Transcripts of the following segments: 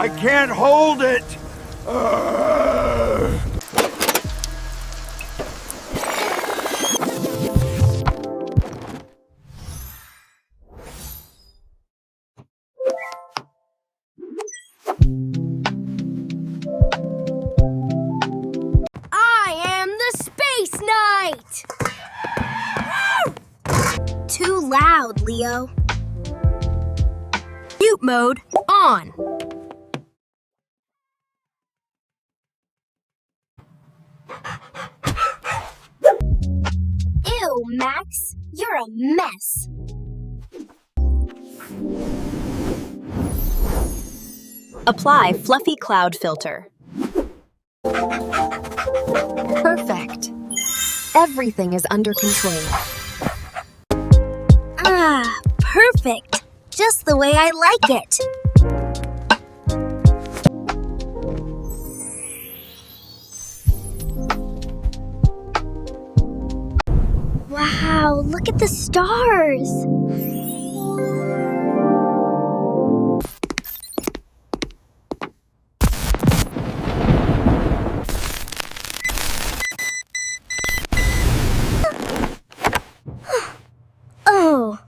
I can't hold it! I am the Space Knight! Too loud, Leo. Mute mode on. Ew, Max, you're a mess. Apply fluffy cloud filter. Perfect. Everything is under control. Ah, perfect. Just the way I like it. Wow, look at the stars. Oh,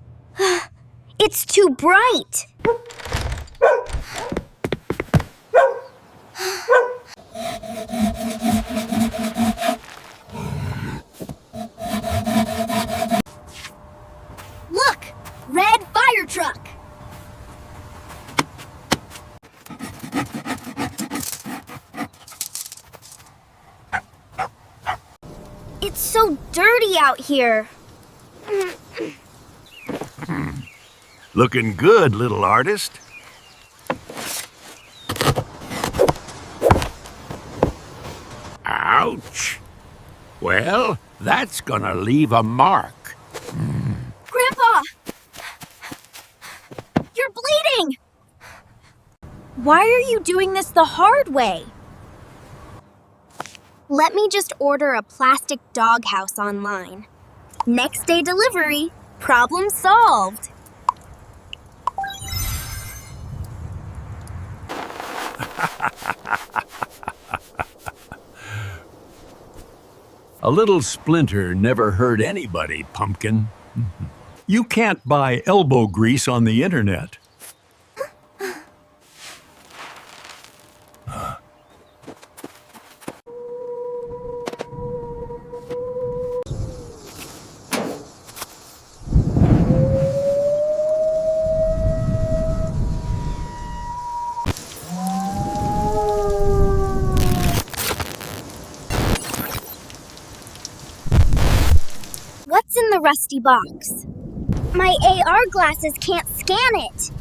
it's too bright. Look, red fire truck. It's so dirty out here. Looking good, little artist. Ouch! Well, that's gonna leave a mark. Grandpa! You're bleeding! Why are you doing this the hard way? Let me just order a plastic doghouse online. Next day delivery. Problem solved. A little splinter never hurt anybody, Pumpkin. You can't buy elbow grease on the internet. What's in the rusty box? My AR glasses can't scan it.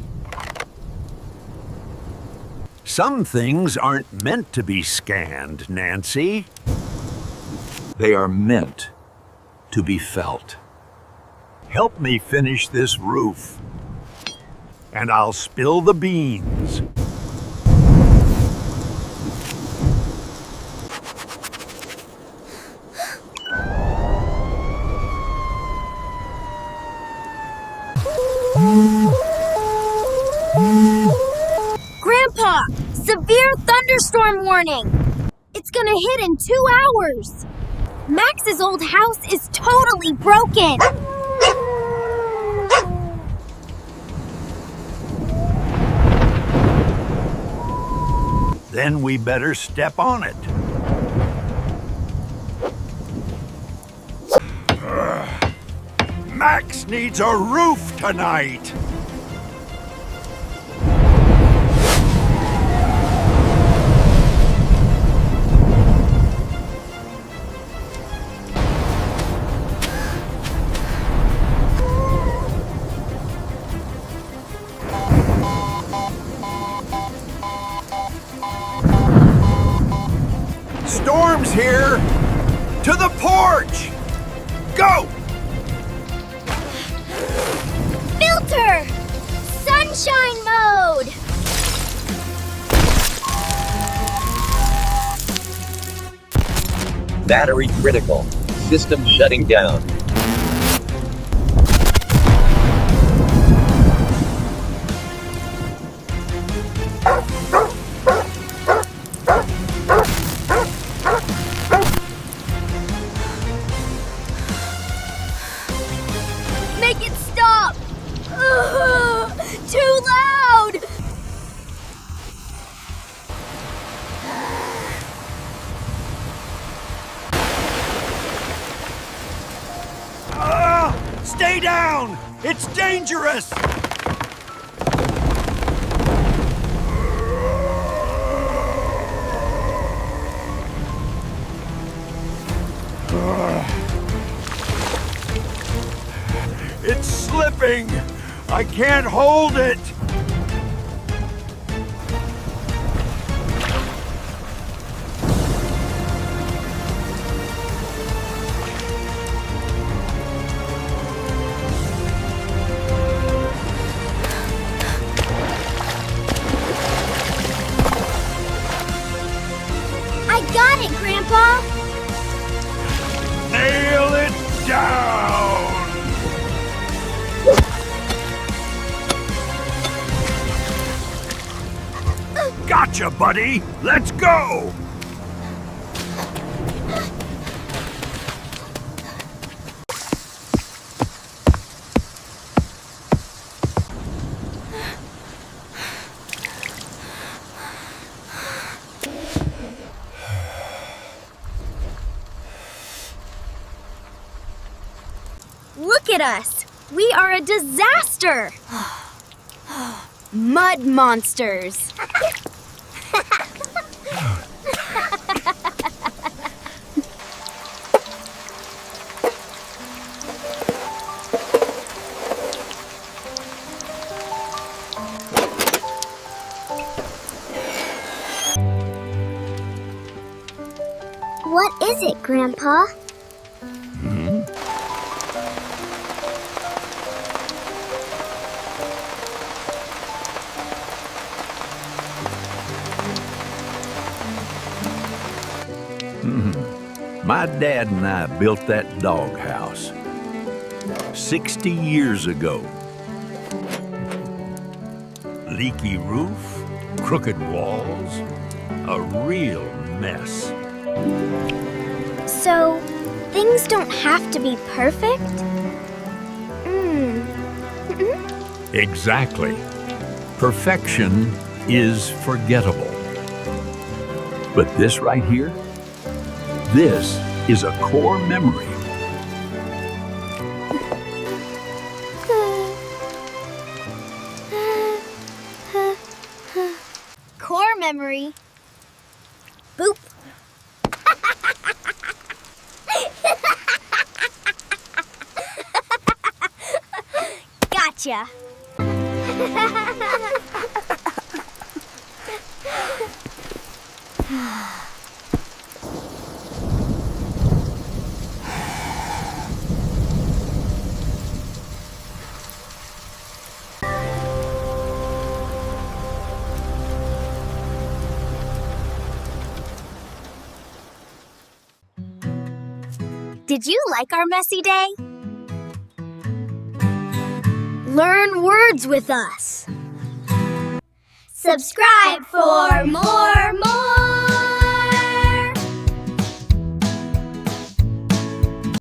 Some things aren't meant to be scanned, Nancy. They are meant to be felt. Help me finish this roof, and I'll spill the beans. Grandpa, severe thunderstorm warning. It's gonna hit in 2 hours. Max's old house is totally broken. Then we better step on it. Max needs a roof tonight. Storm's here! To the porch! Go! Filter! Sunshine mode! Battery critical. System shutting down. Stay down! It's dangerous! It's slipping! I can't hold it! I got it, Grandpa! Nail it down! Gotcha, buddy! Let's go! Look at us! We are a disaster! Mud monsters! What is it, Grandpa? My dad and I built that doghouse 60 years ago. Leaky roof, crooked walls, a real mess. So, things don't have to be perfect? Exactly. Perfection is forgettable. But this right here, this is a core memory. Core memory. Boop. Gotcha. Did you like our messy day? Learn words with us. Subscribe for more.